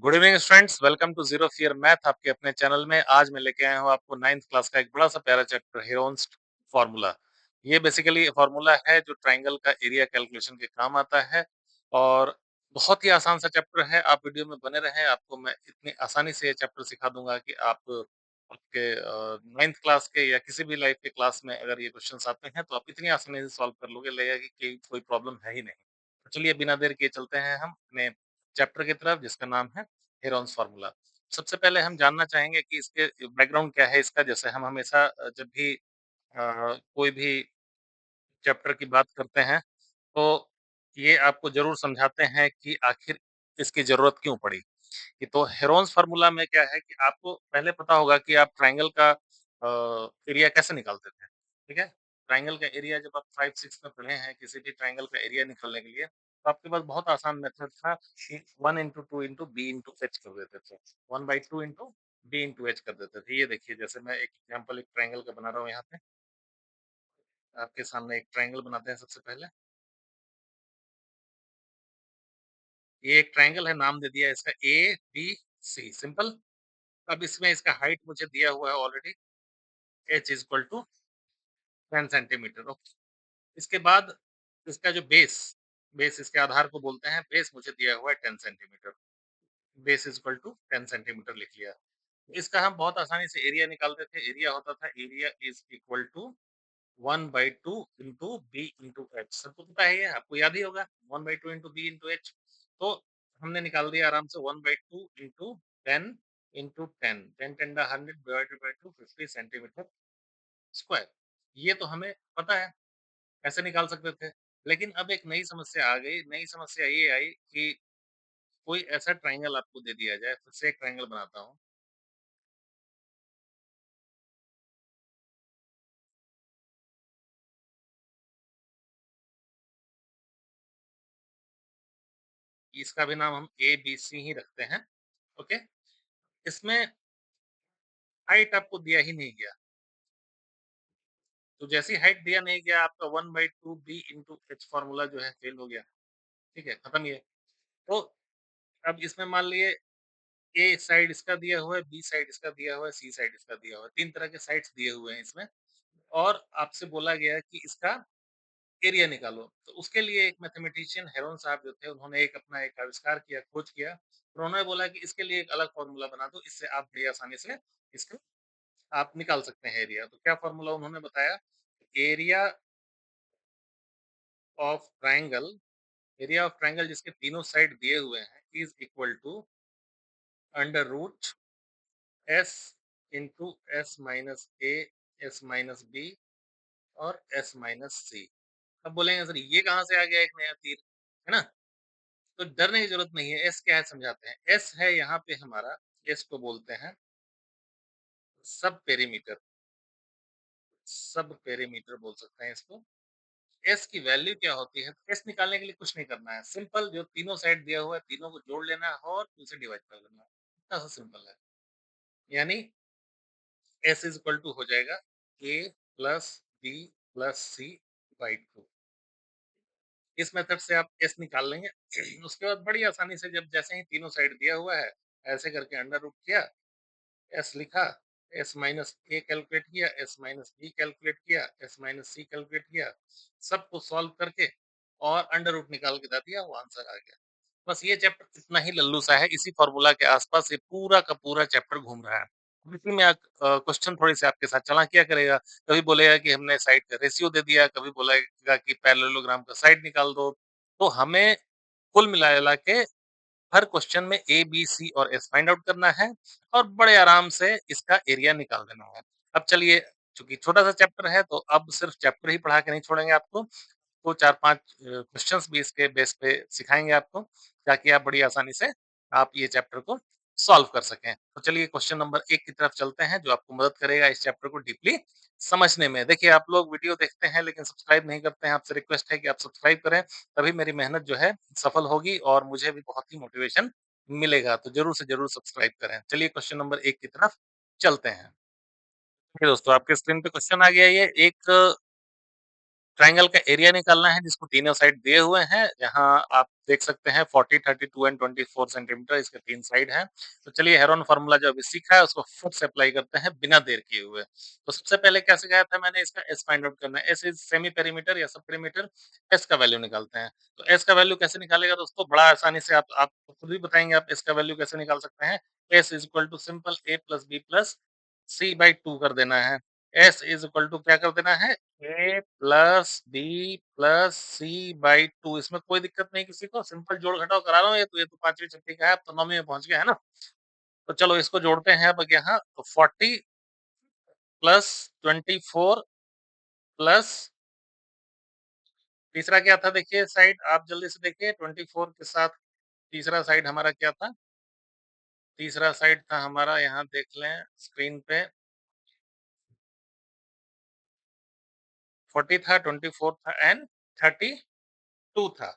Good evening students, welcome to zero fear math आपके अपने channel में। आज मैं लेके आया हूँ आपको नाइन्थ क्लास का एक बड़ा सा प्यारा चैप्टर हेरोन्स फार्मूला। ये बेसिकली फार्मूला है जो ट्राइंगल का एरिया कैलकुलेशन के काम आता है और बहुत ही आसान सा चैप्टर है। आप वीडियो में बने रहें, आपको मैं इतनी आसानी से ये चैप्टर सिखा दूंगा कि आप आपके नाइन्थ क्लास के या किसी भी लाइफ के क्लास में अगर ये क्वेश्चंस आते हैं तो आप इतनी आसानी से सॉल्व कर लोगे, लगेगा कि कोई प्रॉब्लम है ही नहीं। तो चलिए बिना देर किए चलते हैं हम अपने चैप्टर की तरफ जिसका नाम है हेरोन्स फार्मूला। सबसे पहले हम जानना चाहेंगे कि इसके बैकग्राउंड क्या है इसका। जैसे हम हमेशा जब भी कोई भी चैप्टर की बात करते हैं तो ये आपको ज़रूर समझाते हैं कि आखिर इसकी ज़रूरत क्यों पड़ी। कि तो हेरोन्स फार्मूला में क्या है कि आपको पहले पता होगा कि आप ट्रायंगल का एरिया कैसे निकालते थे, ठीक है? ट्रायंगल का एरिया जब आप 5-6 में पढ़े हैं किसी भी ट्रायंगल का एरिया निकालने के लिए, तो आपके पास बहुत आसान मेथड था कि 1 into 2 into b into h कर देते थे। 1/2 इंटू बी इंटू एच कर देते थे। ये देखिए जैसे मैं एक एग्जांपल एक ट्रायंगल का बना रहा हूँ यहाँ पे। आपके सामने एक ट्रायंगल बनाते हैं सबसे पहले। ये एक ट्रायंगल है, नाम दे दिया है इसका ABC सिंपल। अब इसमें इसका हाइट मुझे दिया हुआ है already, h is equal to 10 centimetre. Okay. इसके बाद इसका जो बेस बेस इसके आधार को बोलते हैं, बेस मुझे दिया हुआ है 10 centimetre. Base is equal to 10 centimetre लिख लिया। इसका हम बहुत आसानी से एरिया निकालते थे। एरिया होता था area is equal to 1/2 into b into h. सबको पता है ये, आपको याद ही होगा 1/2 इंटू बी इंटू एच। तो हमने निकाल दिया आराम से 1/2 into 10 into 10, 10 10 100 divided by 2 50 centimetre square. ये तो हमें पता है, ऐसे निकाल सकते थे। लेकिन अब एक नई समस्या आ गई। नई समस्या ये आई कि कोई ऐसा ट्रायंगल आपको दे दिया जाए। फिर से एक ट्रायंगल बनाता हूँ। इसका भी नाम हम ए बी सी ही रखते हैं। ओके। इसमें हाइट आपको दिया ही नहीं गया। तो जैसी हाइट दिया नहीं गया, आपका 1/2 बी इंटू एच फॉर्मूला जो है फेल हो गया। ठीक है, खत्म ये। तो अब इसमें मान लिए ए साइड इसका दिया हुआ है, बी साइड इसका दिया हुआ है, सी साइड इसका दिया हुआ है। 3 तरह के साइड्स दिए हुए हैं इसमें और आपसे बोला गया है कि इसका एरिया निकालो। तो उसके लिए एक मैथमेटिशियन हेरोन साहब जो थे, उन्होंने एक अपना एक आविष्कार किया, खोज किया। तो उन्होंने बोला कि इसके लिए एक अलग फॉर्मूला बना दो, इससे आप बड़ी आसानी से इसको आप निकाल सकते हैं एरिया। तो क्या फॉर्मूला उन्होंने बताया? Area of triangle area of triangle जिसके तीनों साइड दिए हुए हैं is equal to under root S into S minus A, S minus B और एस माइनस सी। अब बोलेंगे सर ये कहाँ से आ गया एक नया तीर, है ना? तो डरने की जरूरत नहीं है। एस क्या है समझाते हैं। एस है यहाँ पे हमारा, एस को बोलते हैं सब पेरीमीटर। सब पेरीमीटर बोल सकते हैं इसको। एस की वैल्यू क्या होती है? एस निकालने के लिए कुछ नहीं करना है, सिंपल जो तीनों साइड दिया हुआ है तीनों को जोड़ लेना है और उसे डिवाइड कर लेना है। इतना सा सिंपल है। यानी एस इज इक्वल टू हो जाएगा A plus B plus C by two. इस मेथड से आप एस निकाल लेंगे। उसके बाद बड़ी आसानी से जब जैसे ही तीनों साइड दिया हुआ है, ऐसे करके अंडर रूट किया, एस लिखा, एस माइनस ए कैलकुलेट किया, एस माइनस बी कैलकुलेट किया, एस माइनस सी कैलकुलेट किया, सबको सॉल्व करके और अंडर रूट निकाल के दे दिया, वो आंसर आ गया। बस ये चैप्टर इतना ही लल्लू सा है। इसी फॉर्मूला के आसपास ये पूरा का पूरा चैप्टर घूम रहा है। अब इसी में क्वेश्चन थोड़ी सी आपके साथ चालाकियां करेगा। कभी बोलेगा कि हमने साइड का रेशियो दे दिया, कभी बोलेगा कि पैरेललोग्राम का साइड निकाल दो। तो हमें कुल मिला के हर क्वेश्चन में ए, बी, सी और एस फाइंड आउट करना है और बड़े आराम से इसका एरिया निकाल देना है। अब चलिए, चूंकि छोटा सा चैप्टर है तो अब सिर्फ चैप्टर ही पढ़ा के नहीं छोड़ेंगे आपको। तो 4-5 क्वेश्चंस भी इसके बेस पे सिखाएँगे आपको, ताकि आप बड़ी आसानी से आप ये चैप्टर को सॉल्व कर सकें। तो चलिए क्वेश्चन नंबर 1 की तरफ चलते हैं, जो आपको मदद करेगा इस चैप्टर को डीपली समझने में। देखिए, आप लोग वीडियो देखते हैं लेकिन सब्सक्राइब नहीं करते हैं, आपसे रिक्वेस्ट है कि आप सब्सक्राइब करें, तभी मेरी मेहनत जो है सफल होगी और मुझे भी बहुत ही मोटिवेशन मिलेगा। तो ज़रूर से ज़रूर सब्सक्राइब करें। चलिए क्वेश्चन नंबर 1 की तरफ चलते हैं। देखिए दोस्तों, आपके स्क्रीन पे क्वेश्चन आ गया। ये एक ट्रायंगल का एरिया निकालना है जिसको तीनों साइड दिए हुए हैं। यहाँ आप देख सकते हैं 40, 32 एंड 24 सेंटीमीटर इसके 3 साइड हैं। तो चलिए हेरोन फार्मूला जो अभी सीखा है उसको फट से अप्लाई करते हैं बिना देर किए हुए। तो सबसे पहले क्या सिखाया था मैंने इसका एस फाइंड आउट करना है। एस इज़ सेमी पेरीमीटर या सब पेरीमीटर, एस का वैल्यू निकालते हैं। तो एस का वैल्यू कैसे निकालेगा दोस्तों? बड़ा आसानी से आप खुद भी बताएँगे आप एस का वैल्यू कैसे निकाल सकते हैं। S is equal to simple a plus b plus c by 2 कर देना है। एस इज़ इक्वल टू क्या कर देना है A plus B plus C by 2 इसमें कोई दिक्कत नहीं किसी को, सिंपल जोड़-घटाव करा रहा हूँ ये तो 5वीं छठी का है, अब तो 9वीं में पहुँच गए, है ना? तो चलो इसको जोड़ते हैं अब यहाँ तो 40 प्लस 24 प्लस तीसरा क्या था देखिए साइड आप जल्दी से देखिए 24 के साथ तीसरा साइड हमारा क्या था? तीसरा साइड था हमारा यहाँ देख लें स्क्रीन पे 40 था, 24 था एंड 32 था,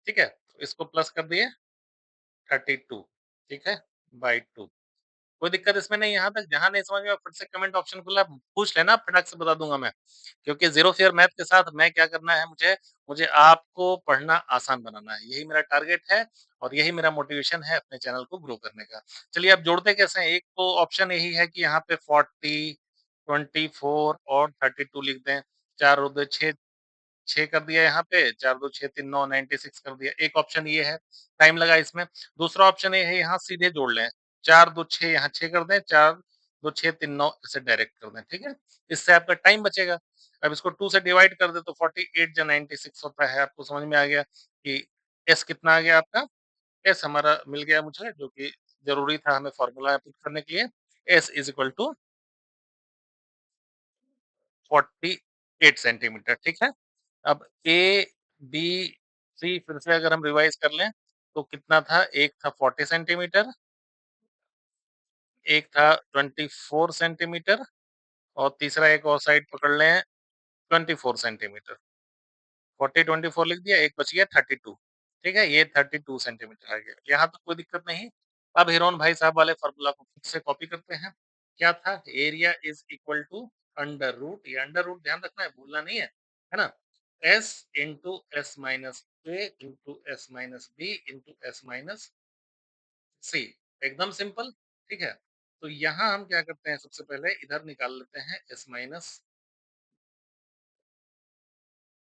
ठीक है? तो इसको प्लस कर दिए 32 ठीक है? बाय 2 कोई दिक्कत इसमें नहीं यहाँ तक, जहाँ नहीं समझ में फिर से कमेंट ऑप्शन खुला है, पूछ लेना फटाक से बता दूँगा मैं। क्योंकि ज़ीरो फियर मैथ के साथ मैं क्या करना है मुझे, मुझे आपको पढ़ना आसान बनाना है। यही मेरा टारगेट है और यही मेरा मोटिवेशन है अपने चैनल को ग्रो करने का। चलिए अब जोड़ते कैसे हैं? एक तो ऑप्शन यही है कि यहाँ पे 40, 24 और 32 लिख दें। 4 और 2 6 6 कर दिया यहाँ पे, 4 2 6 3 9 96 कर दिया। एक ऑप्शन ये है, टाइम लगा इसमें। दूसरा ऑप्शन ये है यहाँ सीधे जोड़ लें। 4 2 6 यहाँ 6 कर दें, 4 2 6 3 9 ऐसे डायरेक्ट कर दें, ठीक है? इससे आपका टाइम बचेगा। अब इसको 2 से डिवाइड कर दें तो 48 जा 96 होता है। आपको समझ में आ गया कि एस कितना आ गया आपका? एस हमारा मिल गया मुझे जो कि ज़रूरी था हमें फ़ॉर्मूला पुट करने के लिए। S is equal to 48 centimetre, ठीक है? अब ए, बी, सी फिर से अगर हम रिवाइज़ कर लें, तो कितना था? एक था 40 सेंटीमीटर, एक था 24 सेंटीमीटर और तीसरा एक और साइड पकड़ लें 24 सेंटीमीटर। 40, 24 लिख दिया, एक बच गया 32 ठीक है? ये 32 सेंटीमीटर आ गया। यहाँ तो कोई दिक्कत नहीं। अब हिरोन भाई साहब वाले फ़ॉर्मूला को फिर से कॉपी करते हैं। क्या था? Area is equal to under root ये अंडर रूट ध्यान रखना है, भूलना नहीं है ना? S into S minus A into S minus B into S minus C एकदम सिंपल, ठीक है? तो यहाँ हम क्या करते हैं सबसे पहले इधर निकाल लेते हैं एस माइनस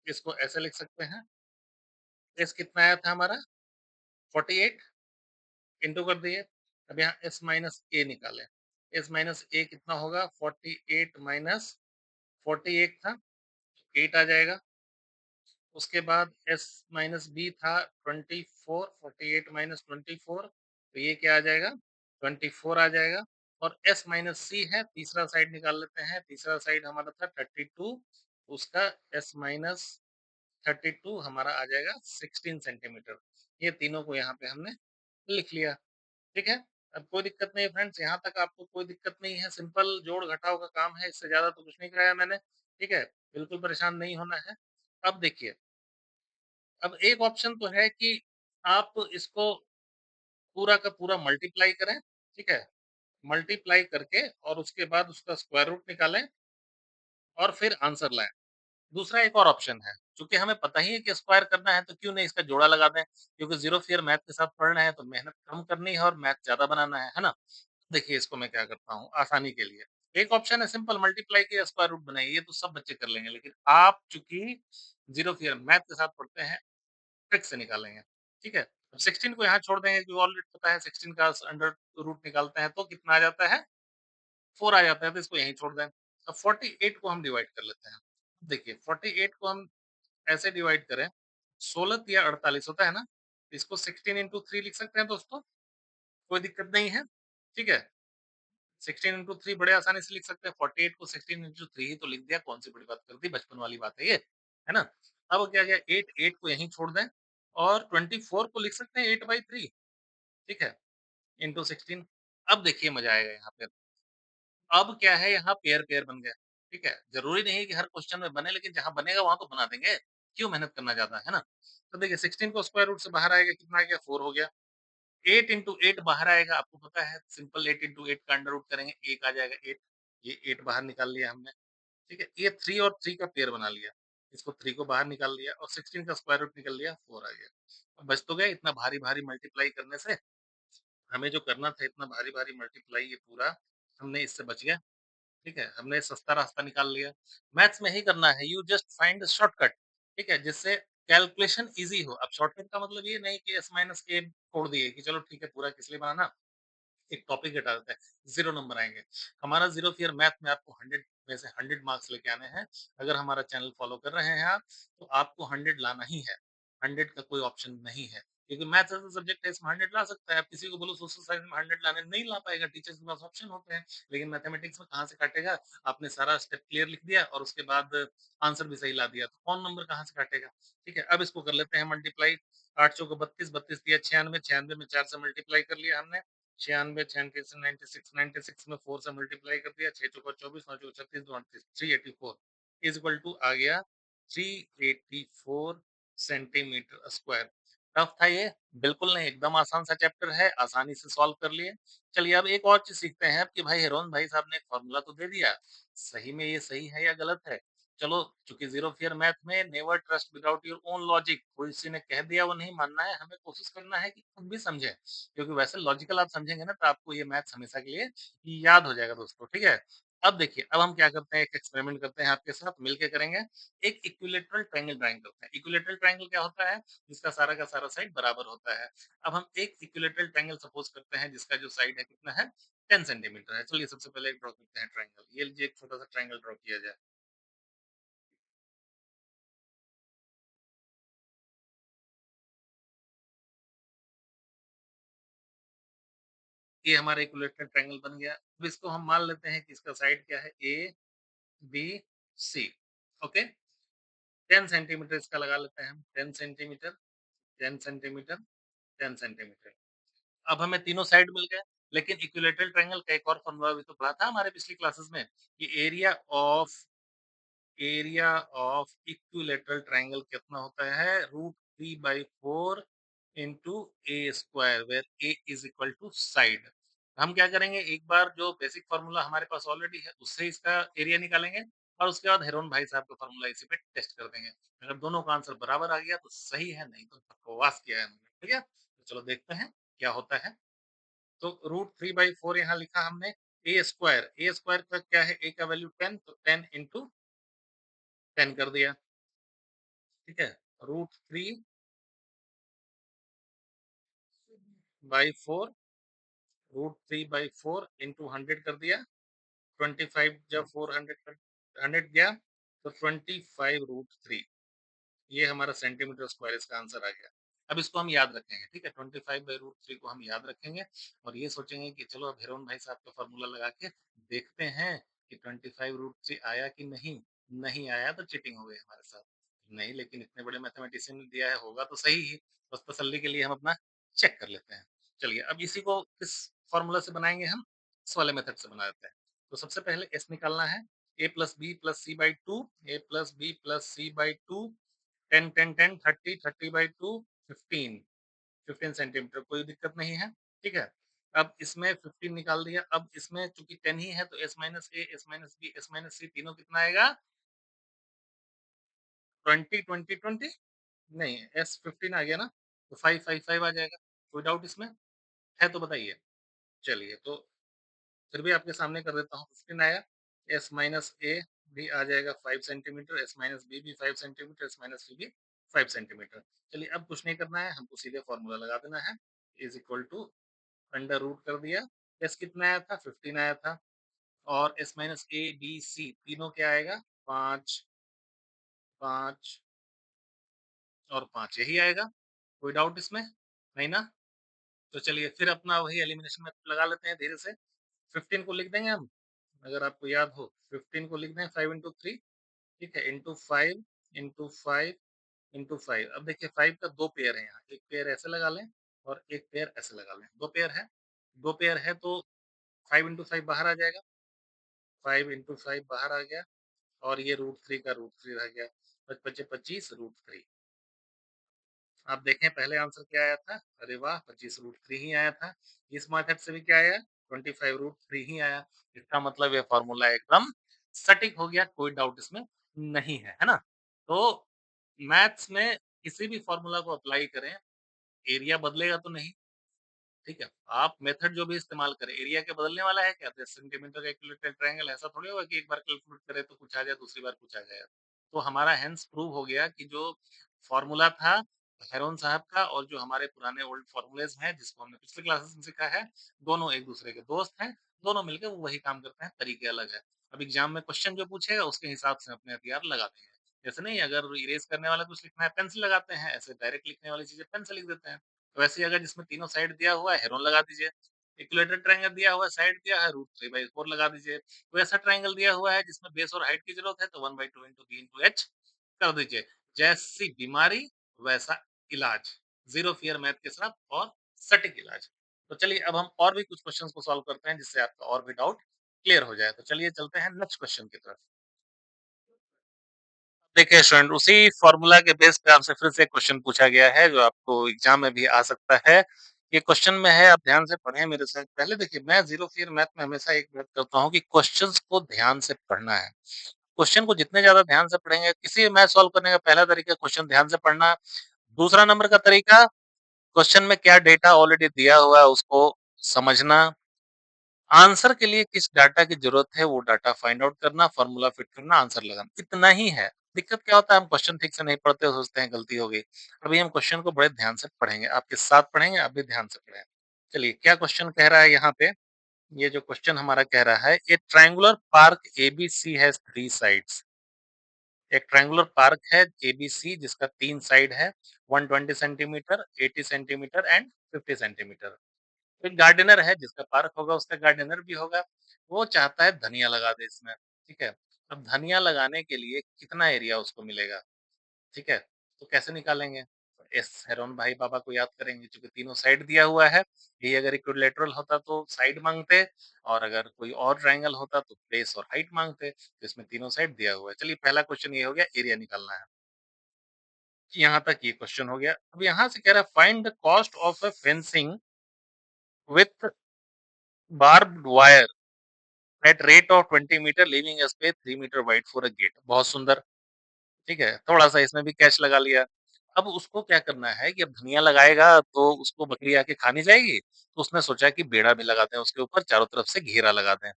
इसको ऐसे लिख सकते हैं, एस कितना आया था हमारा 48 इंटू कर दिए। अब यहाँ एस माइनस ए निकालें, एस माइनस ए कितना होगा 48 माइनस 48 था 8 आ जाएगा। उसके बाद एस माइनस बी था 24 48 माइनस 24 तो ये क्या आ जाएगा 24 आ जाएगा और एस माइनस सी है तीसरा साइड निकाल लेते हैं तीसरा साइड हमारा था 32 उसका एस माइनस 32 हमारा आ जाएगा 16 सेंटीमीटर ये तीनों को यहाँ पे हमने लिख लिया ठीक है अब कोई दिक्कत नहीं फ्रेंड्स यहाँ तक आपको कोई दिक्कत नहीं है सिंपल जोड़ घटाव का काम है इससे ज्यादा तो कुछ नहीं कराया मैंने ठीक है बिल्कुल परेशान नहीं होना है अब देखिए अब एक ऑप्शन तो है कि आप इसको पूरा का पूरा मल्टीप्लाई करें, ठीक है? मल्टीप्लाई करके और उसके बाद उसका स्क्वायर रूट निकालें और फिर आंसर लाएँ। दूसरा एक और ऑप्शन है, चूँकि हमें पता ही है कि स्क्वायर करना है तो क्यों नहीं इसका जोड़ा लगा दें, क्योंकि ज़ीरो फियर मैथ के साथ पढ़ना है तो मेहनत कम करनी है और मैथ ज़्यादा बनाना है ना? देखिए इसको मैं क्या करता हूँ आसानी के लिए, एक ऑप्शन है सिंपल मल्टीप्लाई किया स्क्वायर रूट बनाइए, ये तो सब बच्चे कर लेंगे, लेकिन आप चूँकि ज़ीरो फियर मैथ के साथ पढ़ते हैं ट्रिक से निकालेंगे, ठीक है? अब 16 को यहाँ छोड़ देंगे क्योंकि ऑलरेडी पता है 16 का अंडर रूट निकालते हैं तो कितना आ जाता है? 4 आ जाता है तो इसको यहीं छोड़ दें। अब 48 को हम डिवाइड कर लेते हैं। देखिए 48 को हम ऐसे डिवाइड करें 16 तिया 48 होता है ना? इसको 16 इंटू 3 लिख सकते हैं दोस्तों, कोई दिक्कत नहीं है, ठीक है? 16 इंटू 3 बड़े आसानी से लिख सकते हैं, 48 को 16 इंटू 3 ही तो लिख दिया, कौन-सी बड़ी बात कर दी, बचपन वाली बात है ये, है ना? अब क्या किया 8 8 को यहीं छोड़ दें और 24 को लिख सकते हैं 8/3 ठीक है? इंटू 16 अब देखिए मज़ा आएगा यहाँ पे। अब क्या है यहाँ पेयर-पेयर बन गया, ठीक है? ज़रूरी नहीं है कि हर क्वेश्चन में बने लेकिन जहाँ बनेगा वहाँ तो बना देंगे, क्यों मेहनत करना ज़्यादा, है ना? तो देखिए 16 को स्क्वायर रूट से बाहर आएगा कितना आ गया 4 हो गया। 8 इंटू 8 बाहर आएगा, आपको पता है सिंपल 8 इंटू 8 का अंडर रूट करेंगे 1 आ जाएगा 8 ये 8 बाहर निकाल लिया हमने, ठीक है? ये 3 और 3 का पेयर बना लिया। इसको 3 को बाहर निकाल लिया और 16 का स्क्वायर रूट निकल लिया 4 आ गया। अब बच तो गया इतना भारी-भारी मल्टीप्लाई करने से, हमें जो करना था इतना भारी-भारी मल्टीप्लाई ये पूरा हमने इससे बच गया। ठीक है? हमने सस्ता रास्ता निकाल लिया। मैथ्स में ही करना है, you just find the shortcut, ठीक है? जिससे कैलकुलेशन ईज़ी हो। अब शॉर्टकट का मतलब ये नहीं कि s माइनस a छोड़ दिए कि चलो ठीक है पूरा किस लिए बनाना, एक टॉपिक हटा देते हैं, 0 नंबर आएँगे। हमारा ज़ीरो फियर मैथ में आपको 100 में से 100 मार्क्स लेके आने हैं। अगर हमारा चैनल फ़ॉलो कर रहे हैं आप, तो आपको 100 लाना ही है। 100 का कोई ऑप्शन नहीं है। क्योंकि मैथ्स ऐसा सब्जेक्ट है इसमें 100 ला सकता है। आप किसी को बोलो सोशल साइंस में 100 लाने नहीं ला पाएगा, टीचर्स के पास ऑप्शन होते हैं। लेकिन मैथमेटिक्स में कहाँ से काटेगा? आपने सारा स्टेप क्लियर लिख दिया और उसके बाद आंसर भी सही ला दिया, तो कौन नंबर कहाँ से काटेगा? ठीक है, अब इसको कर लेते हैं मल्टीप्लाई। 8 चौको 32, 32 तिया 96, 96 में 4 से मल्टीप्लाई कर लिया हमने। 96, 96 से 96, 96 में 4 से मल्टीप्लाई कर दिया, 6 चौका 24, 9 चौका 36, 2 38, 384 इज इक्वल टू आ गया 384 सेंटीमीटर स्क्वायर। टफ था ये? बिल्कुल नहीं, एकदम आसान सा चैप्टर है, आसानी से सॉल्व कर लिए। चलिए अब एक और चीज़ सीखते हैं कि भाई हेरोन भाई साहब ने एक फ़ॉर्मूला तो दे दिया, सही में ये सही है या गलत है? चलो, चूँकि ज़ीरो फियर मैथ में never trust without your own logic, कोई किसी ने कह दिया वो नहीं मानना है, हमें कोशिश करना है कि खुद भी समझें। क्योंकि वैसे लॉजिकल आप समझेंगे ना तो आपको ये मैथ्स हमेशा के लिए याद हो जाएगा दोस्तों, ठीक है? अब देखिए, अब हम क्या करते हैं, एक एक्सपेरिमेंट करते हैं आपके साथ, मिलके करेंगे। एक इक्विलैटरल ट्रायंगल ड्राइंग करते हैं। इक्विलैटरल ट्रायंगल क्या होता है? जिसका सारा का सारा साइड बराबर होता है। अब हम एक इक्विलैटरल ट्रायंगल सपोज़ करते हैं जिसका जो साइड है कितना है? 10 सेंटीमीटर है। चलिए सबसे पहले एक ड्रॉ करते हैं ट्रायंगल। ये लीजिए एक छोटा-सा ट्रायंगल ड्रॉ किया जाए। ये हमारा इक्विलैटरल ट्रायंगल बन गया। अब इसको हम मान लेते हैं कि इसका साइड क्या है? ए, बी, सी। ओके? 10 सेंटीमीटर इसका लगा लेते हैं हम। 10 सेंटीमीटर, 10 सेंटीमीटर, 10 सेंटीमीटर। अब हमें तीनों साइड मिल गए, लेकिन इक्विलैटरल ट्रायंगल का एक और फॉर्मूला भी तो पढ़ा था हमारे पिछली क्लासेस में कि एरिया ऑफ इक्विलैटरल ट्रायंगल कितना होता है? √3/4 into a square where a is equal to side. हम क्या करेंगे, एक बार जो बेसिक फार्मूला हमारे पास ऑलरेडी है उससे इसका एरिया निकालेंगे और उसके बाद हेरोन भाई साहब का फार्मूला इसी पे टेस्ट कर देंगे। अगर दोनों का आंसर बराबर आ गया तो सही है, नहीं तो बकवास किया है हमने। ठीक है, तो चलो देखते हैं क्या होता है। तो √3/4 यहाँ लिखा हमने। ए स्क्वायर का क्या है? ए का वैल्यू 10, तो 10 इंटू 10 कर दिया। ठीक है, √3/4, √3/4 इंटू 100 कर दिया। 25 जब 400 कर 100 गया तो 25√3, ये हमारा सेंटीमीटर स्क्वायर इसका आंसर आ गया। अब इसको हम याद रखेंगे, ठीक है? 25/√3 को हम याद रखेंगे और ये सोचेंगे कि चलो अब हिरोन भाई साहब का फ़ॉर्मूला लगा के देखते हैं कि 25√3 आया कि नहीं? नहीं आया तो चीटिंग हो गई हमारे साथ। नहीं, लेकिन इतने बड़े मैथमेटिशियन ने दिया है, होगा तो सही ही। बस तसल्ली के लिए हम अपना चेक कर लेते हैं। चलिए, अब इसी को किस फ़ॉर्मूला से बनाएँगे हम? इस वाले मेथड से बना देते हैं। तो सबसे पहले s निकालना है। a + b + c/2, a + b + c/2, 10 10 10 30 30/2 15, 15 centimetre, कोई दिक्कत नहीं है। ठीक है, अब इसमें 15 निकाल दिया। अब इसमें चूंकि 10 ही है तो s माइनस ए, S minus B, S minus C तीनों कितना आएगा? 20 20 20, नहीं, एस 15 आ गया ना, तो 5 5 5 आ जाएगा। कोई डाउट इसमें है तो बताइए। चलिए, तो फिर भी आपके सामने कर देता हूँ। 15 आया, एस माइनस ए भी आ जाएगा 5 सेंटीमीटर, एस माइनस बी भी 5 सेंटीमीटर, एस माइनस सी भी 5 सेंटीमीटर। चलिए, अब कुछ नहीं करना है, हमको सीधे फॉर्मूला लगा देना है। Is equal to under root कर दिया। एस कितना आया था? 15 आया था। और S minus a b c तीनों क्या आएगा? 5 5 और 5, यही आएगा। कोई डाउट इसमें? नहीं ना? तो चलिए फिर अपना वही एलिमिनेशन मेथड लगा लेते हैं धीरे से। 15 को लिख देंगे हम, अगर आपको याद हो। 15 को लिख दें 5 इंटू 3, ठीक है, इंटू 5 इंटू 5 इंटू 5। अब देखिए 5 का 2 पेयर है यहाँ, एक पेयर ऐसे लगा लें और एक पेयर ऐसे लगा लें। 2 पेयर है, 2 पेयर है तो 5 इंटू 5 बाहर आ जाएगा, 5 इंटू 5 बाहर आ गया और ये √3 का √3 रह गया। 5 पचे 25 √3। आप देखें पहले आंसर क्या आया था? अरे वाह! 25√3 ही आया था। इस मेथड से भी क्या आया? 25√3 ही आया। इसका मतलब ये फ़ॉर्मूला एकदम सटीक हो गया, कोई डाउट इसमें नहीं है, है ना? तो मैथ्स में किसी भी फ़ॉर्मूला को अप्लाई करें, एरिया बदलेगा तो नहीं, ठीक है? आप मेथड जो भी इस्तेमाल करें, एरिया क्या बदलने वाला है क्या? 10 सेंटीमीटर का इक्विलेटरल ट्रायंगल ऐसा थोड़ी होगा कि एक बार कैलकुलेट करें तो कुछ आ जाए, दूसरी बार कुछ आ जाए। तो हमारा हेंस प्रूव हो गया कि जो फ़ॉर्मूला था हेरोन साहब का और जो हमारे पुराने ओल्ड फ़ॉर्मूलेज़ हैं, जिसको हमने पिछले क्लासेस में सीखा है, दोनों एक-दूसरे के दोस्त हैं, दोनों मिलके वो वही काम करते हैं, तरीके अलग हैं। अब एग्ज़ाम में क्वेश्चन जो पूछेगा उसके हिसाब से अपने हथियार लगाते हैं। जैसे नहीं अगर इरेज़ करने वाला कुछ लिखना है पेन से लगाते हैं, ऐसे डायरेक्ट लिखने वाली चीज़ें पेन से लिख देते हैं। वैसे ही अगर जिसमें तीनों साइड दिया हुआ है हेरोन लगा दीजिए। इक्विलेटरल ट्रायंगल दिया हुआ है, साइड दिया है √3/4 लगा दीजिए। वैसा ट्रायंगल दिया हुआ है जिसमें बेस और हाइट की ज़रूरत है तो 1/2 इंटू b इंटू h कर दीजिए। जैसी बीमारी वैसा इलाज। ज़ीरो फ़ियर मैथ के साथ और सटीक इलाज। तो चलिए अब हम और भी कुछ क्वेश्चंस को सॉल्व करते हैं जिससे आपका और भी डाउट क्लियर हो जाए। तो चलिए चलते हैं नेक्स्ट क्वेश्चन की तरफ। देखिए स्टूडेंट उसी फ़ॉर्मूला के बेस पे आपसे फिर से एक क्वेश्चन पूछा गया है जो आपको एग्ज़ाम में भी आ सकता है। ये क्वेश्चन में है आप ध्यान से पढ़ें मेरे साथ। पहले देखिए मैं ज़ीरो फ़ियर मैथ में हमेशा एक बात करता हूँ कि क्वेश्चंस को ध्यान से पढ़ना है। क्वेश्चन को जितने ज़्यादा ध्यान से पढ़ेंगे किसी भी मैथ सॉल्व करने का पहला तरीका क्वेश्चन ध्यान से पढ़ना। दूसरा नंबर का तरीका क्वेश्चन में क्या डेटा ऑलरेडी दिया हुआ है उसको समझना। आंसर के लिए किस डाटा की ज़रूरत है, वो डाटा फाइंड आउट करना, फ़ॉर्मूला फिट करना, आंसर लगाना, इतना ही है। दिक्कत क्या होता है हम क्वेश्चन ठीक से नहीं पढ़ते, सोचते हैं गलती हो गई। अभी हम क्वेश्चन को बड़े ध्यान से पढ़ेंगे, आपके साथ पढ़ेंगे, आप भी ध्यान से पढ़ें। चलिए क्या क्वेश्चन कह रहा है यहाँ पे, ये जो क्वेश्चन हमारा कह रहा है, a triangular park ABC has 3 sides. एक ट्रायंगुलर पार्क है एबीसी जिसका 3 साइड है, 120 सेंटीमीटर, 80 सेंटीमीटर एंड 50 सेंटीमीटर। एक गार्डनर है जिसका पार्क होगा उसका गार्डनर भी होगा। वो चाहता है धनिया लगा दे इसमें, ठीक है? अब धनिया लगाने के लिए कितना एरिया उसको मिलेगा, ठीक है? तो कैसे निकालेंगे? एस हेरोन भाई बाबा को याद करेंगे क्योंकि तीनों साइड दिया हुआ है। ये अगर इक्विलैटरल होता तो साइड माँगते और अगर कोई और ट्रायंगल होता तो बेस और हाइट माँगते। तो इसमें तीनों साइड दिया हुआ है। चलिए पहला क्वेश्चन ये हो गया एरिया निकालना है। यहाँ तक ये क्वेश्चन हो गया। अब यहाँ से कह रहा है find the cost of a fencing with barbed wire at rate of 20 metre leaving a space 3 metre wide for a gate. बहुत सुंदर, ठीक है? थोड़ा-सा इसमें भी कैच लगा लिया। अब उसको क्या करना है कि अब धनिया लगाएगा तो उसको बकरी आके खा नहीं जाएगी, तो उसने सोचा कि बेड़ा भी लगा दें उसके ऊपर, चारों तरफ से घेरा लगा दें।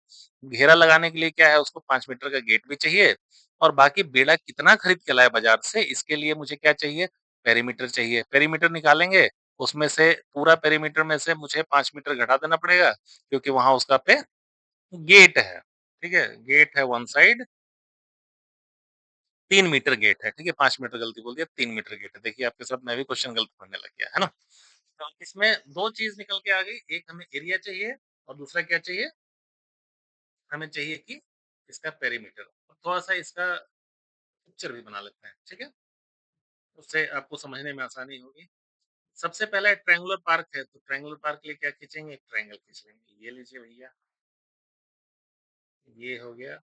घेरा लगाने के लिए क्या है उसको 5 मीटर का गेट भी चाहिए और बाकी बेड़ा कितना खरीद के लाए बाज़ार से, इसके लिए मुझे क्या चाहिए? पेरीमीटर चाहिए। पेरीमीटर निकालेंगे, उसमें से पूरा पेरीमीटर में से मुझे 5 मीटर घटा देना पड़ेगा क्योंकि वहाँ उसका पे गेट है, ठीक है? गेट है वन साइड 3 मीटर गेट है, ठीक है? 5 मीटर गलती बोल दिया, 3 मीटर गेट है। देखिए आपके साथ मैं भी क्वेश्चन गलत पढ़ने लग गया, है ना? तो इसमें 2 चीज़ निकल के आ गई, एक हमें एरिया चाहिए और दूसरा क्या चाहिए? हमें चाहिए कि इसका पेरीमीटर। थोड़ा-सा इसका पिक्चर भी बना लेते हैं, ठीक है? उससे आपको समझने में आसानी होगी। सबसे पहला ट्रायंगुलर पार्क है, तो ट्रायंगुलर पार्क के लिए क्या खींचेंगे? एक ट्रायंगल खींच लेंगे। ये लीजिए भैया, ये हो गया,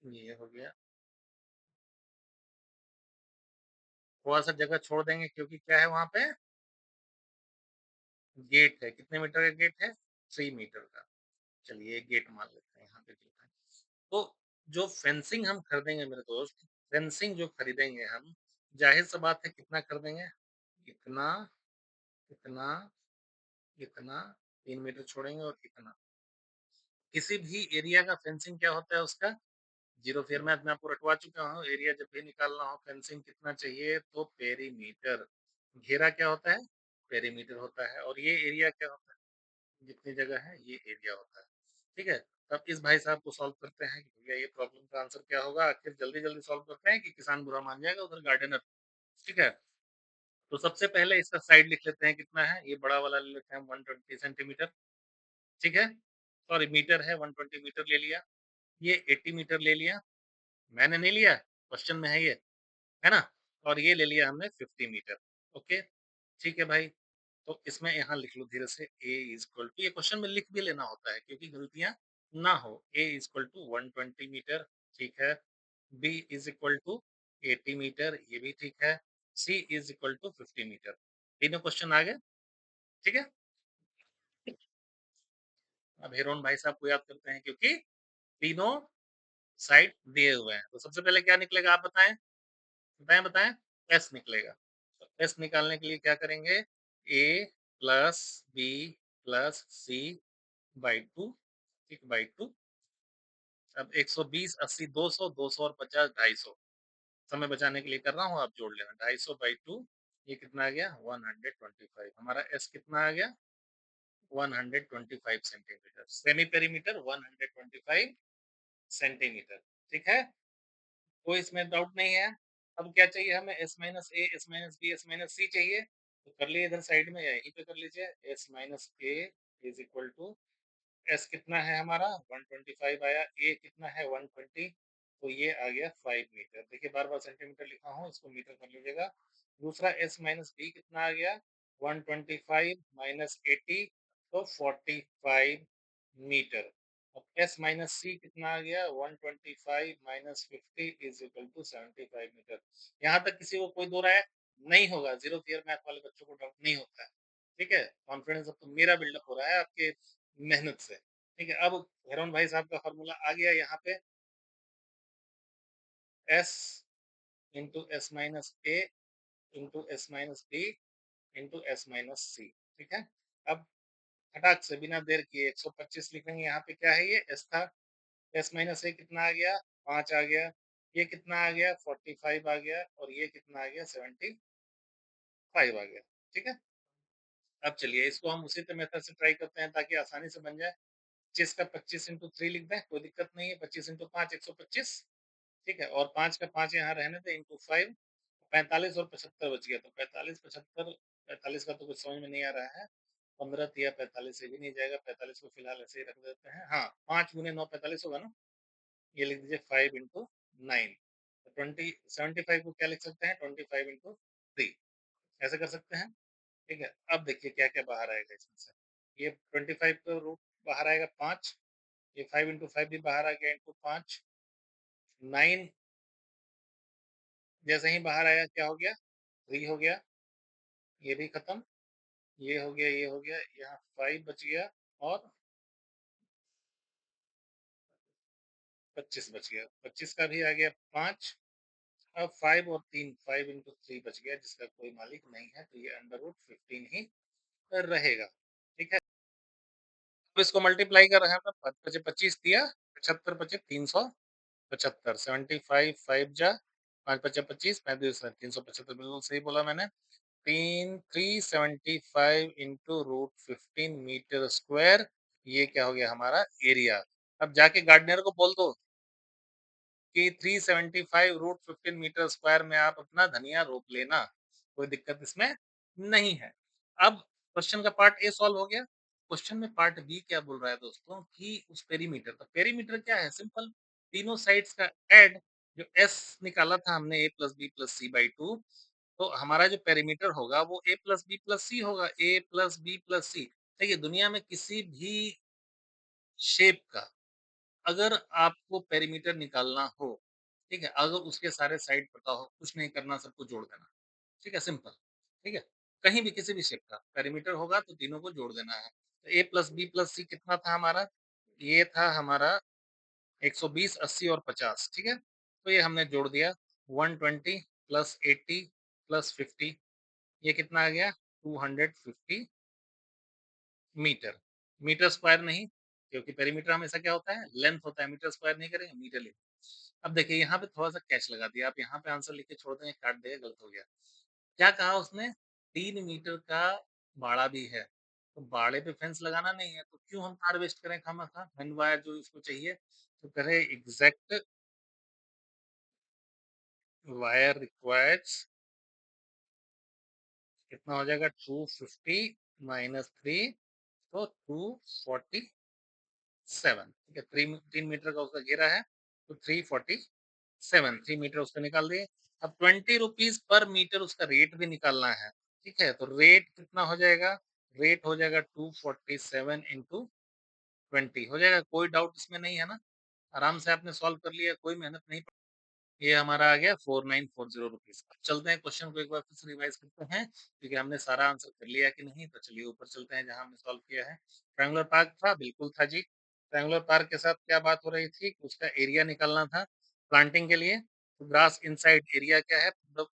ये हो गया। थोड़ा-सा जगह छोड़ देंगे क्योंकि क्या है वहाँ पे? गेट है, कितने मीटर का गेट है? 3 मीटर का। चलिए एक गेट मान लेते हैं यहाँ पे गेट है। तो जो फेंसिंग हम खरीदेंगे मेरे दोस्त, फेंसिंग जो खरीदेंगे हम, ज़ाहिर-सा बात है कितना खरीदेंगे? इतना, इतना, इतना, 3 मीटर छोड़ेंगे और इतना। किसी भी एरिया का फेंसिंग क्या होता है उसका? ज़ीरो फियर मैथ में आपको रटवा चुका हूँ, एरिया जब भी निकालना हो फेंसिंग कितना चाहिए? तो पेरीमीटर। घेरा क्या होता है? पेरीमीटर होता है और ये एरिया क्या होता है? जितनी जगह है ये एरिया होता है, ठीक है? अब इस भाई साहब को सॉल्व करते हैं कि भैया ये प्रॉब्लम का आंसर क्या होगा? आखिर जल्दी-जल्दी सॉल्व करते हैं कि किसान बुरा मान जाएगा उधर गार्डनर, ठीक है? तो सबसे पहले इसका साइड लिख लेते हैं कितना है? ये बड़ा वाला ले लेते हैं 120 सेंटीमीटर, ठीक है? सॉरी मीटर है 120 मीटर ले लिया, ये 80 मीटर ले लिया, मैंने नहीं लिया, क्वेश्चन में है ये, है ना? और ये ले लिया हमने 50 मीटर, ओके? ठीक है भाई। तो इसमें यहाँ लिख लो धीरे से a इज़ इक्वल टू ये क्वेश्चन में लिख भी लेना होता है क्योंकि गलतियाँ ना हो। a is equal to 120 metre ठीक है। b is equal to 80 metre ये भी ठीक है। c is equal to 50 metre. तीनों क्वेश्चन आ गए, ठीक है? अब हेरोन भाई साहब को याद करते हैं क्योंकि तीनों साइड दिए हुए हैं। तो सबसे पहले क्या निकलेगा आप बताएँ? बताएँ, बताएँ? एस निकलेगा। तो एस निकालने के लिए क्या करेंगे? A plus B plus C by 2 ठीक बाई 2 अब 120, 80, 200, 200 और 50, 250 समय बचाने के लिए कर रहा हूँ, आप जोड़ लेना 250 बाई 2 ये कितना आ गया 125 हमारा एस कितना आ गया 125 सेंटीमीटर सेमी पेरीमीटर 125 सेंटीमीटर ठीक है कोई इसमें डाउट नहीं है अब क्या चाहिए हमें S minus A S minus B S minus C चाहिए तो कर लिए इधर साइड में यहीं पे कर लीजिए s minus a is equal to s कितना है हमारा 125 आया ए कितना है 120 तो ये आ गया 5 मीटर देखिए बार बार सेंटीमीटर लिखा हूँ इसको मीटर कर लीजिएगा दूसरा एस माइनस बी कितना आ गया 125 माइनस 80 तो 45 मीटर अब एस माइनस सी कितना आ गया 125 minus 50 is equal to 75 metre यहाँ तक किसी को कोई दो राय नहीं होगा जीरो ईयर मैथ वाले बच्चों को डाउट नहीं होता है ठीक है कॉन्फिडेंस अब तो मेरा बिल्डअप हो रहा है आपके मेहनत से ठीक है अब हेरोन भाई साहब का फॉर्मूला आ गया यहाँ पे S into S minus A into S minus B into S minus C ठीक है अब फटाक से बिना देर किए 125 लिखेंगे यहाँ पे क्या है ये एस था एस माइनस ए कितना आ गया 5 आ गया ये कितना आ गया 45 आ गया और ये कितना आ गया 75 आ गया ठीक है अब चलिए इसको हम उसी मेथड से ट्राई करते हैं ताकि आसानी से बन जाए 25 का 25 इंटू 3 लिख दें कोई दिक्कत नहीं है 25 इंटू 5 125 ठीक है और 5 का 5 यहाँ रहने दें इंटू 5 45 और 75 बच गया तो 45 75 45 का तो कुछ समझ में नहीं आ रहा है 15 तिया 45 से भी नहीं जाएगा 45 को फिलहाल ऐसे ही रख देते हैं हाँ 5 गुने 9 45 होगा ना ये लिख दीजिए 5 इंटू 9 ट्वेंटी 75 को क्या लिख सकते हैं 25 इंटू 3 ऐसे कर सकते हैं ठीक है अब देखिए क्या क्या बाहर आएगा इसमें से ये 25 का रूट बाहर आएगा 5 ये 5 इंटू 5 भी बाहर आ गया इंटू 5 9 जैसे ही बाहर आया क्या हो गया 3 हो गया ये भी खत्म ये हो गया ये हो गया यहाँ 5 बच गया और 25 बच गया 25 का भी आ गया 5 अब 5 और 3 5 इंटू 3 बच गया जिसका कोई मालिक नहीं है तो ये अंडर रूट 15 ही रहेगा ठीक है अब इसको मल्टीप्लाई कर रहे हैं तो 25 दिया 75 पचे 375 75 5 जा 5 पचा 25 पैंतीस 375 बिल्कुल सही बोला मैंने 375 इंटू रूट 15 मीटर स्क्वायर ये क्या हो गया हमारा एरिया अब जाके गार्डनर को बोल दो कि 375 रूट 15 मीटर स्क्वायर में आप अपना धनिया रोप लेना कोई दिक्कत इसमें नहीं है अब क्वेश्चन का पार्ट ए सॉल्व हो गया क्वेश्चन में पार्ट बी क्या बोल रहा है दोस्तों कि उस पेरीमीटर का पेरीमीटर क्या है सिंपल तीनों साइड्स का एड जो एस निकाला था हमने A plus B plus C by 2 तो हमारा जो पेरीमीटर होगा वो A plus B plus C होगा A plus B plus C देखिए दुनिया में किसी भी शेप का अगर आपको पेरीमीटर निकालना हो ठीक है अगर उसके सारे साइड पता हो कुछ नहीं करना सबको जोड़ देना ठीक है सिंपल ठीक है कहीं भी किसी भी शेप का पेरीमीटर होगा तो तीनों को जोड़ देना है तो ए प्लस बी प्लस सी कितना था हमारा ये था हमारा 120 80 और 50 ठीक है तो ये हमने जोड़ दिया 120 प्लस 80 प्लस 50 ये कितना आ गया 250 मीटर मीटर स्क्वायर नहीं क्योंकि पेरीमीटर हमेशा क्या होता है लेंथ होता है मीटर स्क्वायर नहीं करेंगे मीटर लिख अब देखिए यहाँ पे थोड़ा सा कैच लगा दिया आप यहाँ पे आंसर लिख के छोड़ देंगे काट देगा गलत हो गया क्या कहा उसने 3 मीटर का बाड़ा भी है तो बाड़े पे फेंस लगाना नहीं है तो क्यों हम तार वेस्ट करें खामा खा हैंड वायर जो इसको चाहिए तो करें एग्जैक्ट वायर रिक्वायर्स कितना हो जाएगा 250 माइनस 3 तो 247 ठीक है 3 मीटर का उसका घेरा है तो 347 3 मीटर उसका निकाल दिए अब 20 रुपीज पर मीटर उसका रेट भी निकालना है ठीक है तो रेट कितना हो जाएगा रेट हो जाएगा 247 इंटू 20 हो जाएगा कोई डाउट इसमें नहीं है ना आराम से आपने सॉल्व कर लिया कोई मेहनत नहीं ये हमारा आ गया 4940 रुपीज अब चलते हैं क्वेश्चन को एक बार फिर से रिवाइज करते हैं क्योंकि हमने सारा आंसर कर लिया कि नहीं तो चलिए ऊपर चलते हैं जहां हमने सॉल्व किया है ट्रायंगुलर पार्क था बिल्कुल था जी ट्रायंगुलर पार्क के साथ क्या बात हो रही थी कि उसका एरिया निकालना था प्लांटिंग के लिए। तो ग्रास इनसाइड एरिया क्या है? मतलब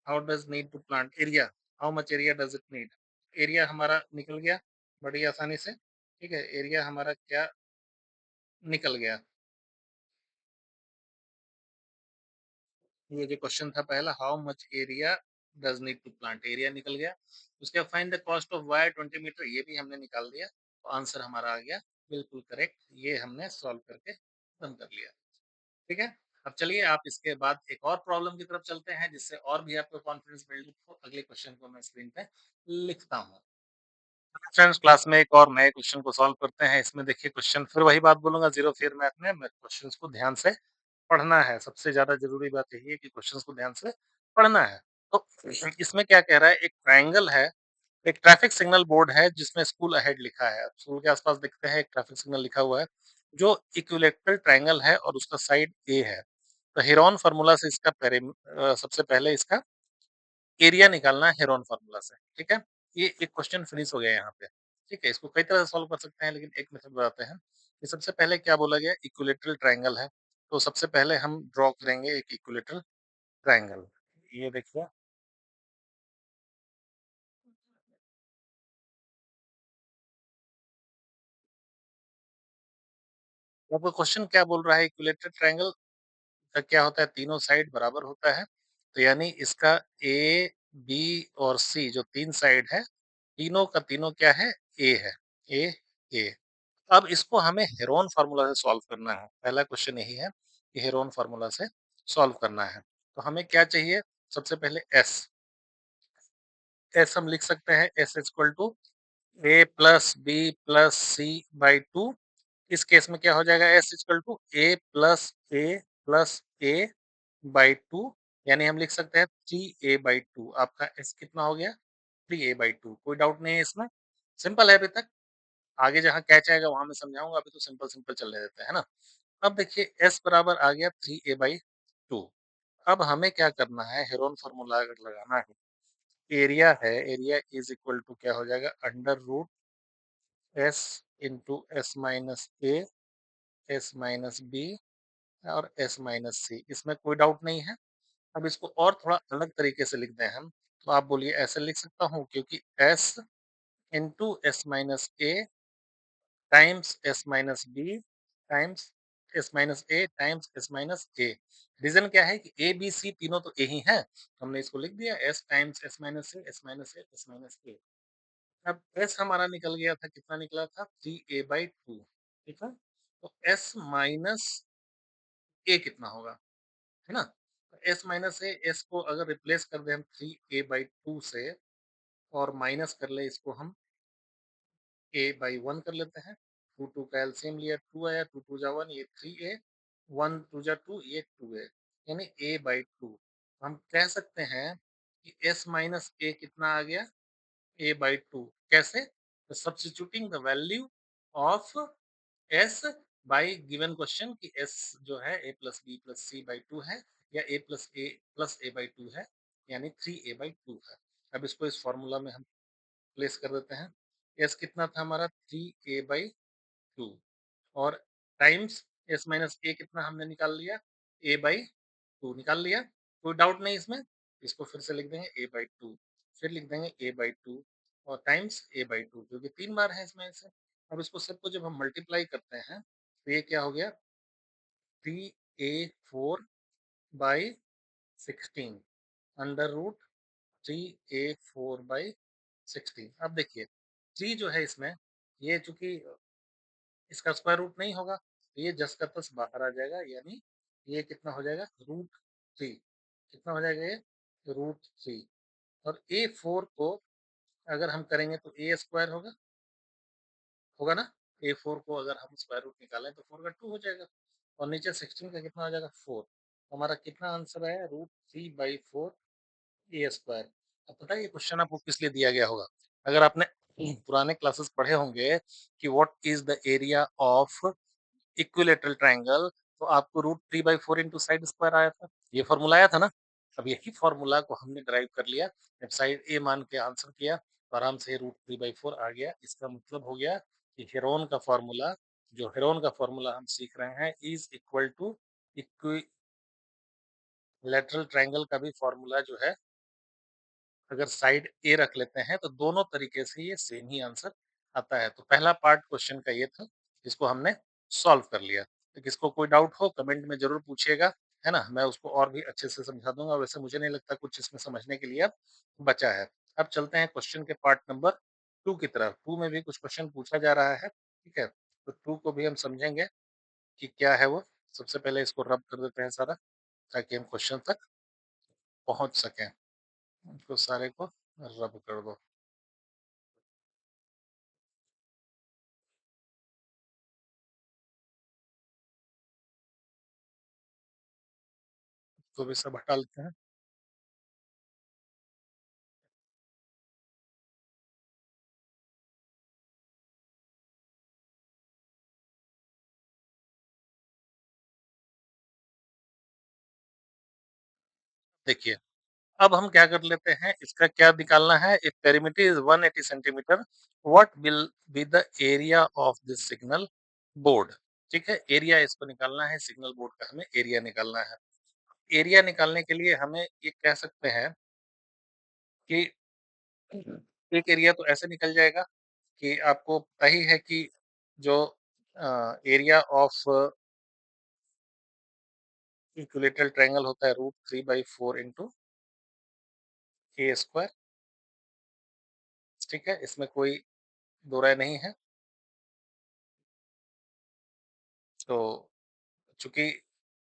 how does need to plant area, how much area does it need? Area हमारा निकल गया बड़ी आसानी से, ठीक है? एरिया हमारा क्या निकल गया? ये जो क्वेश्चन था पहला, how much area does need to plant, area निकल गया। उसके बाद find the cost of wire 20 metre, ये भी हमने निकाल दिया। तो आंसर हमारा आ गया बिल्कुल करेक्ट। ये हमने सॉल्व करके खत्म कर लिया। ठीक है? अब चलिए आप इसके बाद एक और प्रॉब्लम की तरफ चलते हैं जिससे और भी आपका कॉन्फिडेंस बिल्ड हो। अगले क्वेश्चन को मैं स्क्रीन पे लिखता हूँ। फ्रेंड्स क्लास में एक और नए क्वेश्चन को सॉल्व करते हैं। इसमें देखिए क्वेश्चन फिर वही बात बोलूँगा, ज़ीरो फियर मैथ में क्वेश्चंस को ध्यान से पढ़ना है। सबसे ज़्यादा ज़रूरी बात यही है कि क्वेश्चंस को ध्यान से पढ़ना है। तो इसमें क्या कह रहा है, एक ट्रायंगल है, एक ट्रैफिक सिग्नल बोर्ड है जिसमें स्कूल अहेड लिखा है। स्कूल के आस-पास देखते हैं एक ट्रैफिक सिग्नल लिखा हुआ है, जो इक्विलैटरल ट्रायंगल है और उसका साइड ए है। तो हेरोन फार्मूला से इसका सबसे पहले इसका एरिया निकालना है हेरोन फार्मूला से, ठीक है? ये एक क्वेश्चन फिनिश हो गया यहाँ पे, ठीक है? इसको कई तरह से सॉल्व कर सकते हैं लेकिन एक मेथड बताते हैं कि सबसे पहले क्या बोला गया, इक्विलैटरल ट्रायंगल है, तो सबसे पहले हम ड्रॉ करेंगे एक इक्विलैटरल ट्रायंगल। ये देखिए, आपका क्वेश्चन क्या बोल रहा है, इक्विलैटरल ट्रायंगल का क्या होता है, तीनों साइड बराबर होता है। तो यानी इसका ए, बी और सी जो 3 साइड है, तीनों का तीनों क्या है, ए है। ए, ए। अब इसको हमें हेरोन फार्मूला से सॉल्व करना है। पहला क्वेश्चन यही है कि हेरोन फार्मूला से सॉल्व करना है। तो हमें क्या चाहिए? सबसे पहले एस। एस हम लिख सकते हैं, s equal to a plus B plus C by two. इस केस में क्या हो जाएगा, s equal to a plus a by two, यानी हम लिख सकते हैं 3a/2। आपका एस कितना हो गया? 3a/2। कोई डाउट नहीं है इसमें, सिंपल है अभी तक। आगे जहाँ कैच आएगा वहां मैं समझाऊंगा, अभी तो सिंपल सिंपल चलने देते हैं, है ना? अब देखिए एस बराबर आ गया 3a/2। अब हमें क्या करना है, हेरोन फार्मूला अगर लगाना है, एरिया है, एरिया इज इक्वल टू क्या हो जाएगा, under root S into S minus ए, एस माइनस बी और एस माइनस सी। इसमें कोई डाउट नहीं है। अब इसको और थोड़ा अलग तरीके से लिख दें हम, तो आप बोलिए ऐसे लिख सकता हूँ, क्योंकि S into S minus A times S minus B times S minus A times S minus A. Reason क्या है कि ए बी सी तीनों तो ए ही हैं, हमने इसको लिख दिया एस टाइम्स एस माइनस ए, एस माइनस ए, एस माइनस ए। अब एस हमारा निकल गया था, कितना निकला था, 3a/2, ठीक है? तो एस माइनस ए कितना होगा, है ना? एस माइनस ए, एस को अगर रिप्लेस कर दें हम 3a/2 से और माइनस कर ले इसको हम a/1 कर लेते हैं। 2 2 का एलसीएम लिया, 2 आया, 2 2 जा 1, ये 3a, 1 2 जा 2, ये 2a, यानी a/2। हम कह सकते हैं कि s माइनस a कितना आ गया, a/2। कैसे? Substituting the value of s by given question कि s जो है a plus B plus C by two है, या a plus a by two है, यानी 3a/2 है। अब इसको इस फॉर्मूला में हम प्लेस कर देते हैं। s कितना था हमारा, 3a/2, और टाइम्स s माइनस a कितना हमने निकाल लिया, a/2 निकाल लिया। कोई डाउट नहीं इसमें। इसको फिर से लिख देंगे a/2, फिर लिख देंगे a/2 और टाइम्स a/2, क्योंकि 3 बार है इसमें से। अब इसको सबको जब हम मल्टीप्लाई करते हैं तो ये क्या हो गया, 3a4/16 अंडर रूट 3a4/16। अब देखिए 3 जो है इसमें, ये चूंकि इसका स्क्वायर रूट नहीं होगा, तो ये जस का तस बाहर आ जाएगा, यानी ये कितना हो जाएगा, रूट 3। कितना हो जाएगा ये, रूट 3। और a4 को अगर हम करेंगे तो ए स्क्वायर होगा, होगा ना? a4 को अगर हम स्क्वायर रूट निकालें तो 4 का 2 हो जाएगा, और नीचे 16 का कितना हो जाएगा, 4। हमारा कितना आंसर आया, रूट 3/4 ए स्क्वायर। अब पता है ये क्वेश्चन आपको किस लिए दिया गया होगा? अगर आपने पुराने क्लासेस पढ़े होंगे कि what is the area of equilateral triangle, तो आपको रूट 3/4 इंटू साइड स्क्वायर आया था, ये फॉर्मूला आया था ना? अब यही फॉर्मूला को हमने ड्राइव कर लिया, जब साइड ए मान के आंसर किया तो आराम से रूट 3/4 आ गया। इसका मतलब हो गया कि हेरोन का फॉर्मूला जो हेरोन का फॉर्मूला हम सीख रहे हैं is equal to equilateral triangle का भी फॉर्मूला जो है अगर साइड ए रख लेते हैं तो दोनों तरीके से ये सेम ही आंसर आता है। तो पहला पार्ट क्वेश्चन का ये था, जिसको हमने सॉल्व कर लिया। तो किसको कोई डाउट हो कमेंट में ज़रूर पूछिएगा, है ना? मैं उसको और भी अच्छे से समझा दूँगा। वैसे मुझे नहीं लगता कुछ इसमें समझने के लिए अब बचा है। अब चलते हैं क्वेश्चन के पार्ट नंबर 2 की तरफ। 2 में भी कुछ क्वेश्चन पूछा जा रहा है, ठीक है? तो 2 को भी हम समझेंगे कि क्या है वो। सबसे पहले इसको रब कर देते हैं सारा, ताकि हम क्वेश्चन तक पहुँच सकें। इनको सारे को रब कर दो। इसको भी सब हटा लेते हैं। देखिए, अब हम क्या कर लेते हैं, इसका क्या निकालना है, if perimeter is 180 centimetre, what will be the area of this signal board. ठीक है, एरिया इसको निकालना है, सिग्नल बोर्ड का हमें एरिया निकालना है। एरिया निकालने के लिए हमें ये कह सकते हैं कि एक एरिया तो ऐसे निकल जाएगा कि आपको पता ही है कि जो एरिया ऑफ इक्विलेटरल ट्रायंगल होता है √3/4 इंटू ए स्क्वायर। ठीक है, इसमें कोई दो राय नहीं है। तो चूंकि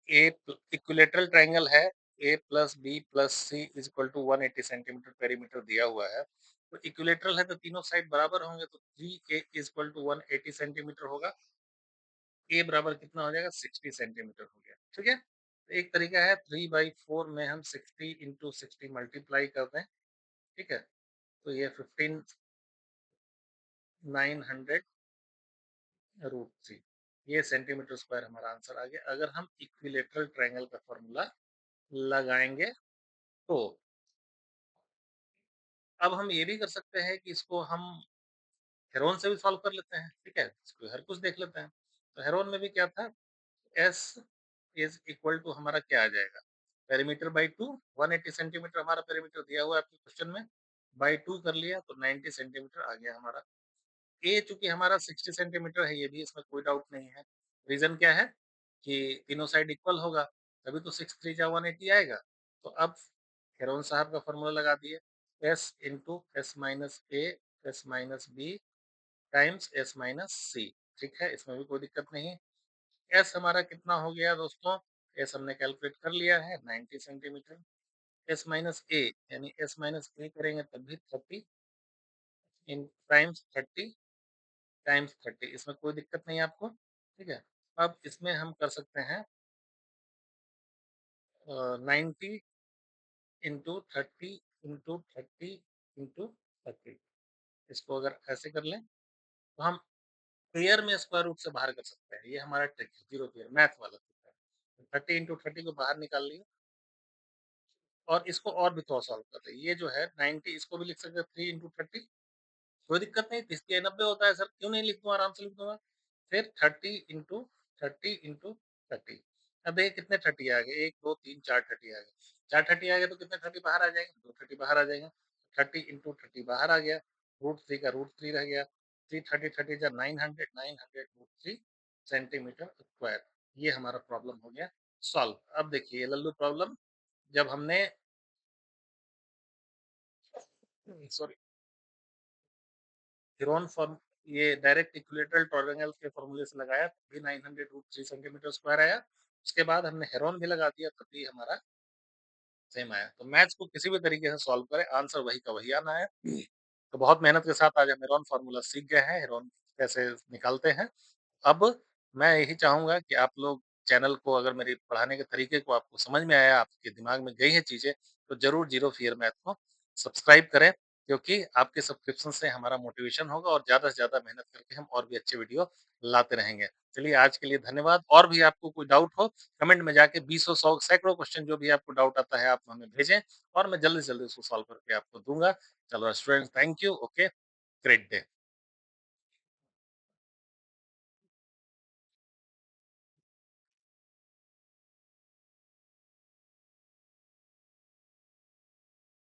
ए इक्विलेटरल ट्रायंगल है, A plus B plus C is equal to 180 centimetre perimeter दिया हुआ है। तो इक्विलेटरल है तो तीनों साइड बराबर होंगे, तो 3a is equal to 180 centimetre होगा। ए बराबर कितना हो जाएगा, 60 सेंटीमीटर हो गया। ठीक है, तो एक तरीका है 3/4 में हम 60 इंटू 60 मल्टीप्लाई कर दें। ठीक है, तो ये 15,900 √3, ये सेंटीमीटर स्क्वायर हमारा आंसर आ गया अगर हम इक्विलेटरल ट्रायंगल का फॉर्मूला लगाएंगे तो। अब हम ये भी कर सकते हैं कि इसको हम हेरोन से भी सॉल्व कर लेते हैं। ठीक है, इसको हर कुछ देख लेते हैं। तो हेरोन में भी क्या था, एस इज इक्वल टू हमारा क्या आ जाएगा, पेरीमीटर बाई 2, 180 सेंटीमीटर हमारा पेरीमीटर दिया हुआ है आपके क्वेश्चन में, बाई 2 कर लिया तो 90 सेंटीमीटर आ गया हमारा। ए चूंकि हमारा 60 सेंटीमीटर है, ये भी इसमें कोई डाउट नहीं है। रीजन क्या है कि तीनों साइड इक्वल होगा, तभी तो 6 3 जा 180 आएगा। तो अब हेरोन साहब का फॉर्मूला लगा दिए, S into S minus A S minus B times S minus C. ठीक है, इसमें भी कोई दिक्कत नहीं। एस हमारा कितना हो गया दोस्तों, एस हमने कैलकुलेट कर लिया है 90 सेंटीमीटर। एस माइनस ए यानी एस माइनस ए करेंगे तब भी 30 इन टाइम्स 30 टाइम्स 30, इसमें कोई दिक्कत नहीं है आपको। ठीक है, अब इसमें हम कर सकते हैं 90 इंटू 30 इंटू 30 इंटू 30। इसको अगर ऐसे कर लें तो हम पेयर में स्क्वायर रूट से बाहर कर सकते हैं। ये हमारा ट्रिक है, जीरो पेयर मैथ वाला ट्रिक है। 30 इंटू 30 को बाहर निकाल लिया और इसको और भी थोड़ा सॉल्व कर रहे, ये जो है 90 इसको भी लिख सकते हैं 3 इंटू 30, कोई दिक्कत नहीं। 30 के 90 होता है सर, क्यों नहीं लिख दूँ, आराम से लिख दूंगा। फिर 30 इंटू 30 इंटू 30। अब देखिए कितने 30 आ गए, 1 2 3 4 30 आ गए। 4 30 आ गए तो कितने 30 बाहर आ जाएंगे, 2 30 बाहर आ जाएंगे। 30 इंटू 30 बाहर आ गया, √3 का √3 रह गया। 3 30 30 जा 900, 900 √3 सेंटीमीटर स्क्वायर। ये हमारा प्रॉब्लम हो गया सॉल्व। अब देखिए लल्लू प्रॉब्लम, जब हमने सॉरी हेरोन फॉर्म ये डायरेक्ट इक्विलेटरल ट्रायंगल के फॉर्मूले से लगाया तब भी 900 √3 सेंटीमीटर स्क्वायर आया। उसके बाद हमने हेरोन भी लगा दिया तब भी हमारा सेम आया। तो मैथ्स को किसी भी तरीके से सॉल्व करें, आंसर वही का वही आना है। तो बहुत मेहनत के साथ आज हम हेरोन फॉर्मूला सीख गए हैं, हेरोन कैसे निकालते हैं। अब मैं यही चाहूँगा कि आप लोग चैनल को, अगर मेरी पढ़ाने के तरीके को आपको समझ में आया, आपके दिमाग में गई है चीज़ें, तो ज़रूर ज़ीरो फ़ियर मैथ को सब्सक्राइब करें, क्योंकि आपके सब्सक्रिप्शन से हमारा मोटिवेशन होगा और ज़्यादा से ज़्यादा मेहनत करके हम और भी अच्छे वीडियो लाते रहेंगे। चलिए आज के लिए धन्यवाद। और भी आपको कोई डाउट हो, कमेंट में जाके बीसों, 100 सैकड़ों क्वेश्चन जो भी आपको डाउट आता है आप हमें भेजें और मैं जल्दी से जल्दी उसको सॉल्व करके आपको दूँगा। चलो students, thank you. Okay, great day.